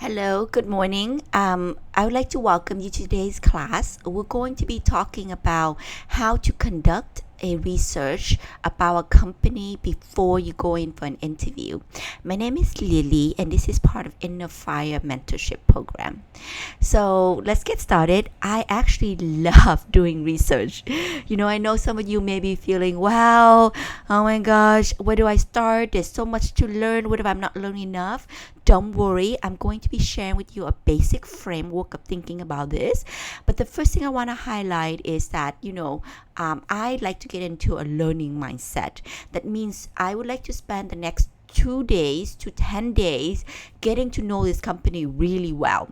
Hello, good morning. I would like to welcome you to today's class. We're going to be talking about how to conduct a research about a company before you go in for an interview. My name is Lily, and this is part of Inner Fire Mentorship Program. So let's get started. I actually love doing research. I know some of you may be feeling, wow, oh my gosh, where do I start? There's so much to learn. What if I'm not learning enough? Don't worry, I'm going to be sharing with you a basic framework of thinking about this. But the first thing I want to highlight is that, I like to get into a learning mindset. That means I would like to spend the next 2 days to 10 days getting to know this company really well.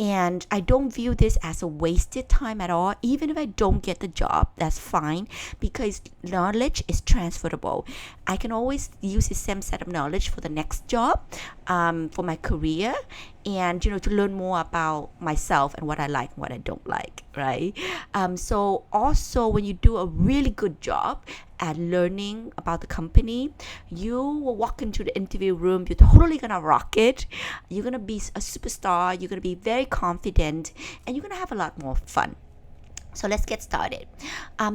And I don't view this as a wasted time at all. Even if I don't get the job, that's fine, because knowledge is transferable. I can always use the same set of knowledge for the next job, for my career, and to learn more about myself and what I like and what I don't like, right? So also, when you do a really good job at learning about the company, you will walk into the interview room, you're totally gonna rock it. You're gonna be a superstar, you're gonna be very confident, and you're gonna have a lot more fun. So let's get started.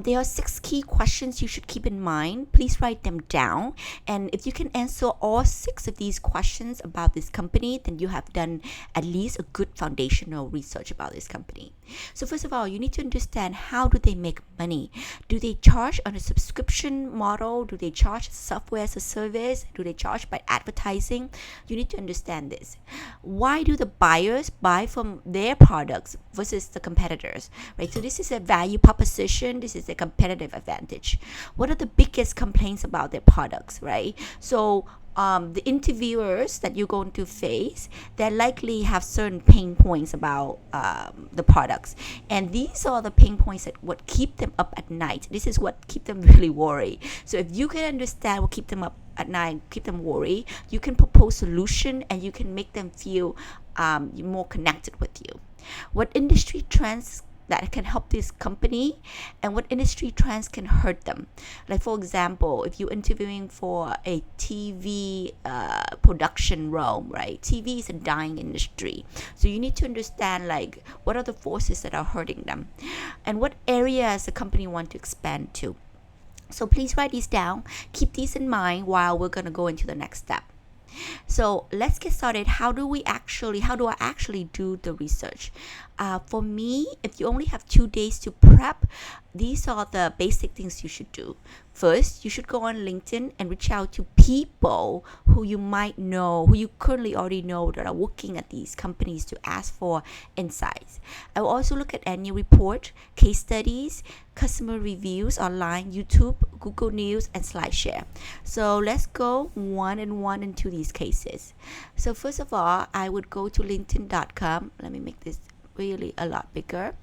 There are 6 key questions you should keep in mind. Please write them down. And if you can answer all 6 of these questions about this company, then you have done at least a good foundational research about this company. So first of all, you need to understand, how do they make money? Do they charge on a subscription model? Do they charge software as a service? Do they charge by advertising? You need to understand this. Why do the buyers buy from their products versus the competitors, right? So this is a value proposition. This is a competitive advantage. What are the biggest complaints about their products, right? So the interviewers that you're going to face, they likely have certain pain points about the products, and these are the pain points that what keep them up at night. This is what keep them really worried. So if you can understand what keep them up at night, keep them worried, you can propose solution, and you can make them feel more connected with you. What industry trends that can help this company, and what industry trends can hurt them? Like, for example, if you're interviewing for a TV production role, right? TV is a dying industry, so you need to understand, like, what are the forces that are hurting them, and what areas the company want to expand to. So please write these down. Keep these in mind while we're going to go into the next step. So let's get started. How do I actually do the research? For me, if you only have 2 days to prep, these are the basic things you should do. First, you should go on LinkedIn and reach out to people who you might know, who you currently already know, that are working at these companies, to ask for insights. I will also look at annual report, case studies, customer reviews online, YouTube, Google News, and SlideShare. So let's go one into these cases. So first of all, I would go to linkedin.com. Let me make this really a lot bigger.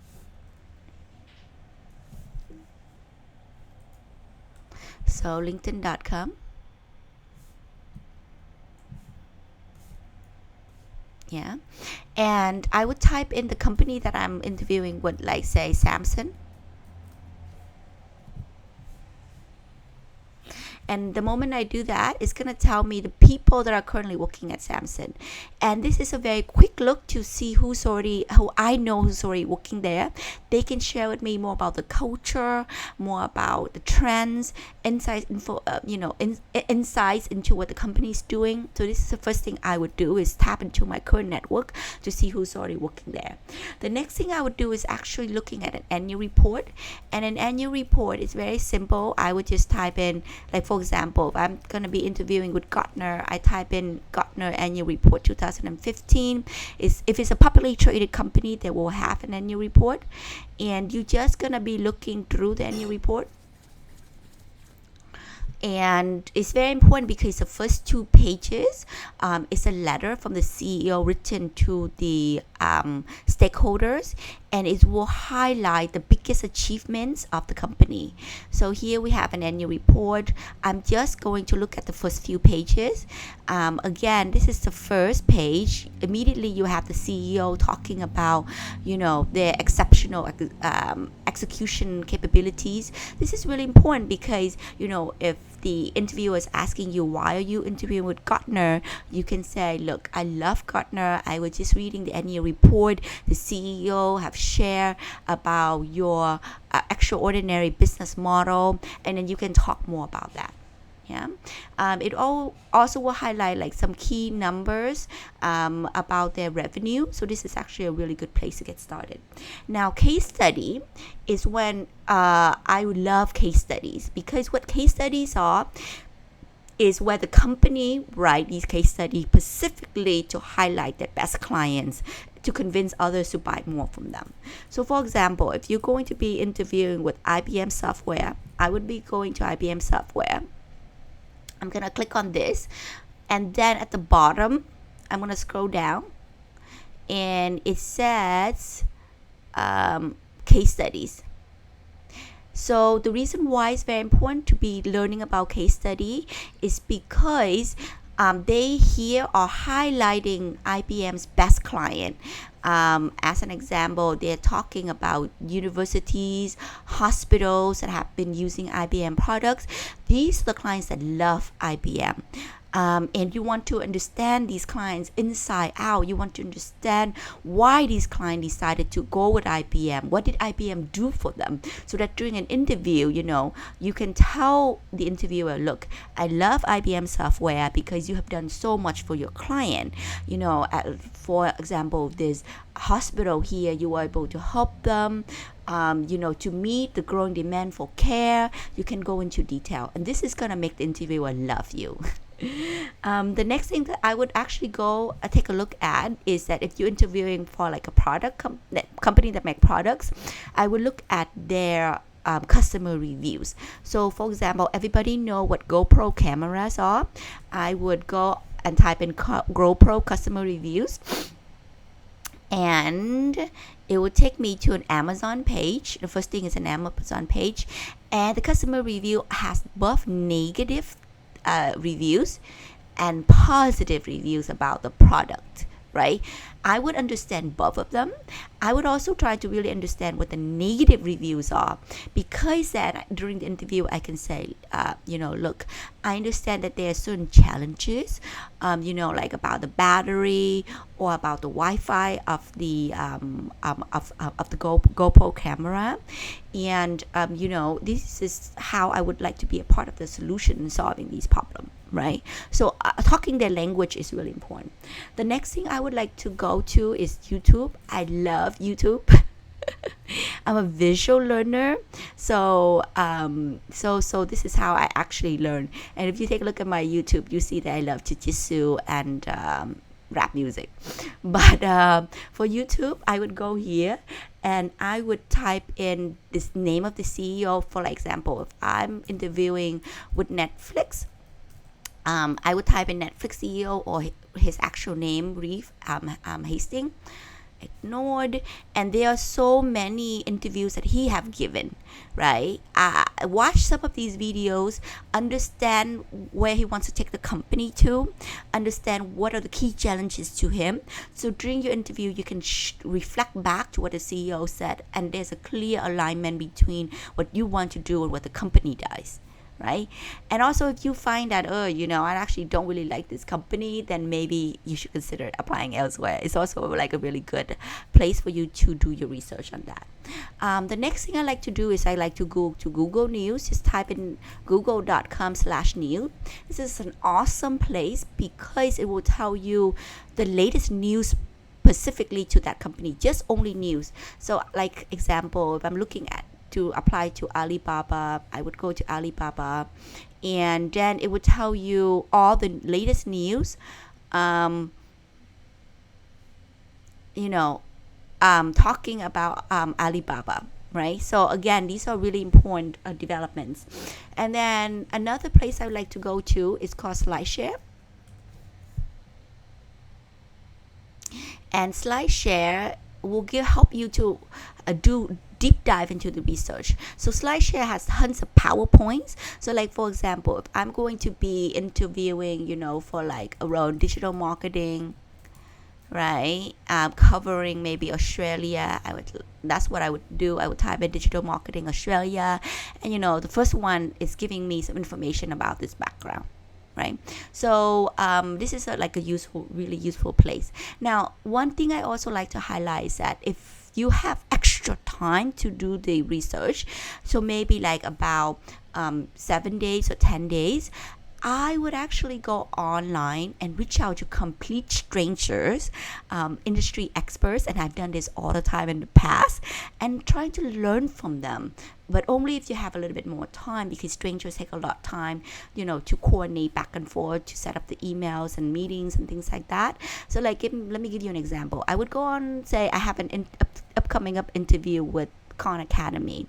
So linkedin.com. Yeah. And I would type in the company that I'm interviewing with, like, say, Samsung. And the moment I do that, it's going to tell me the people that are currently working at Samsung. And this is a very quick look to see who I know who's already working there. They can share with me more about the culture, more about the trends, insights into what the company is doing. So this is the first thing I would do, is tap into my current network to see who's already working there. The next thing I would do is actually looking at an annual report. And an annual report is very simple. I would just type in, like, for example, if I'm going to be interviewing with Gartner, I type in Gartner Annual Report 2015. If it's a publicly traded company, they will have an annual report. And you're just going to be looking through the annual report. And it's very important because the first 2 pages is a letter from the CEO written to the stakeholders, and it will highlight the biggest achievements of the company. So here we have an annual report. I'm just going to look at the first few pages. Again, this is the first page. Immediately you have the CEO talking about, their exceptional execution capabilities. This is really important because, if the interviewer is asking you, why are you interviewing with Gartner, you can say, look, I love Gartner. I was just reading the annual report the CEO have shared about your extraordinary business model, and then you can talk more about that. Yeah. It also will highlight like some key numbers about their revenue. So this is actually a really good place to get started. Now, case study is when I love case studies, because what case studies are is where the company write these case studies specifically to highlight their best clients, to convince others to buy more from them. So for example, if you're going to be interviewing with IBM software, I would be going to IBM software. I'm going to click on this, and then at the bottom, I'm going to scroll down, and it says case studies. So the reason why it's very important to be learning about case study is because they here are highlighting IBM's best client. As an example, they're talking about universities, hospitals that have been using IBM products. These are the clients that love IBM. And you want to understand these clients inside out. You want to understand why these clients decided to go with IBM. What did IBM do for them? So that during an interview, you can tell the interviewer, look, I love IBM software because you have done so much for your client. For example, this hospital here, you were able to help them to meet the growing demand for care. You can go into detail, and this is going to make the interviewer love you. The next thing that I would actually go take a look at is that if you're interviewing for like a product company that make products, I would look at their customer reviews. So for example, everybody know what GoPro cameras are. I would go and type in GoPro customer reviews, and it will take me to an Amazon page. The first thing is an Amazon page, and the customer review has both negative reviews and positive reviews about the product, right? I would understand both of them. I would also try to really understand what the negative reviews are, because then during the interview I can say, look, I understand that there are certain challenges, like about the battery or about the Wi-Fi of the of the GoPro camera, and this is how I would like to be a part of the solution in solving these problems. Right? So talking their language is really important. The next thing I would like to go to is YouTube. I love YouTube. I'm a visual learner, so this is how I actually learn. And if you take a look at my YouTube, you see that I love jujitsu and rap music. But for YouTube, I would go here and I would type in this name of the CEO. For example, if I'm interviewing with Netflix, I would type in Netflix CEO or his actual name, Reeve Hastings. Ignored. And there are so many interviews that he have given, right? Watch some of these videos, understand where he wants to take the company to, understand what are the key challenges to him. So during your interview, you can reflect back to what the CEO said, and there's a clear alignment between what you want to do and what the company does. Right? And also, if you find that, I actually don't really like this company, then maybe you should consider applying elsewhere. It's also like a really good place for you to do your research on that. The next thing I like to do is I like to go to Google News. Just type in google.com/news. This is an awesome place because it will tell you the latest news specifically to that company, just only news. So like example, if I'm looking at to apply to Alibaba, I would go to Alibaba, and then it would tell you all the latest news, talking about Alibaba, right? So again, these are really important developments. And then another place I would like to go to is called SlideShare. And SlideShare will help you to do deep dive into the research. So SlideShare has tons of PowerPoints. So like for example, if I'm going to be interviewing, for like around digital marketing, right? Covering maybe Australia. That's what I would do. I would type in digital marketing Australia, and the first one is giving me some information about this background. Right, so this is like a really useful place. Now, one thing I also like to highlight is that if you have extra time to do the research, so maybe like about 7 days or 10 days, I would actually go online and reach out to complete strangers, industry experts, and I've done this all the time in the past, and trying to learn from them. But only if you have a little bit more time, because strangers take a lot of time, to coordinate back and forth, to set up the emails and meetings and things like that. So, like, let me give you an example. I would go on, say, I have an upcoming interview with Khan Academy,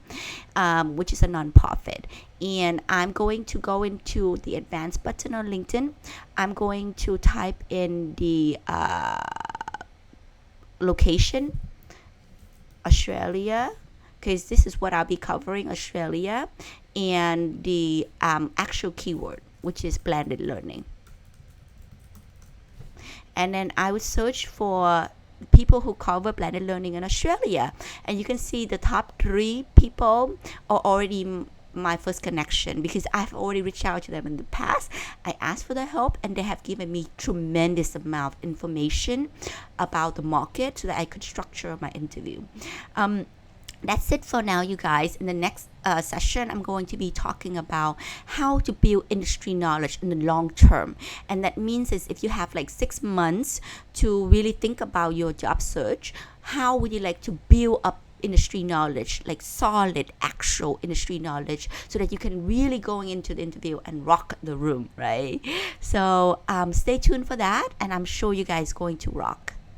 which is a nonprofit, and I'm going to go into the advanced button on LinkedIn. I'm going to type in the location, Australia, because this is what I'll be covering, Australia, and the actual keyword, which is blended learning. And then I would search for people who cover blended learning in Australia, and you can see the top 3 people are already my first connection, because I've already reached out to them in the past. I asked for their help, and they have given me tremendous amount of information about the market so that I could structure my interview. That's it for now, you guys. In the next session, I'm going to be talking about how to build industry knowledge in the long term. And that means is if you have like 6 months to really think about your job search, how would you like to build up industry knowledge, like solid actual industry knowledge, so that you can really go into the interview and rock the room, right? So stay tuned for that, and I'm sure you guys are going to rock.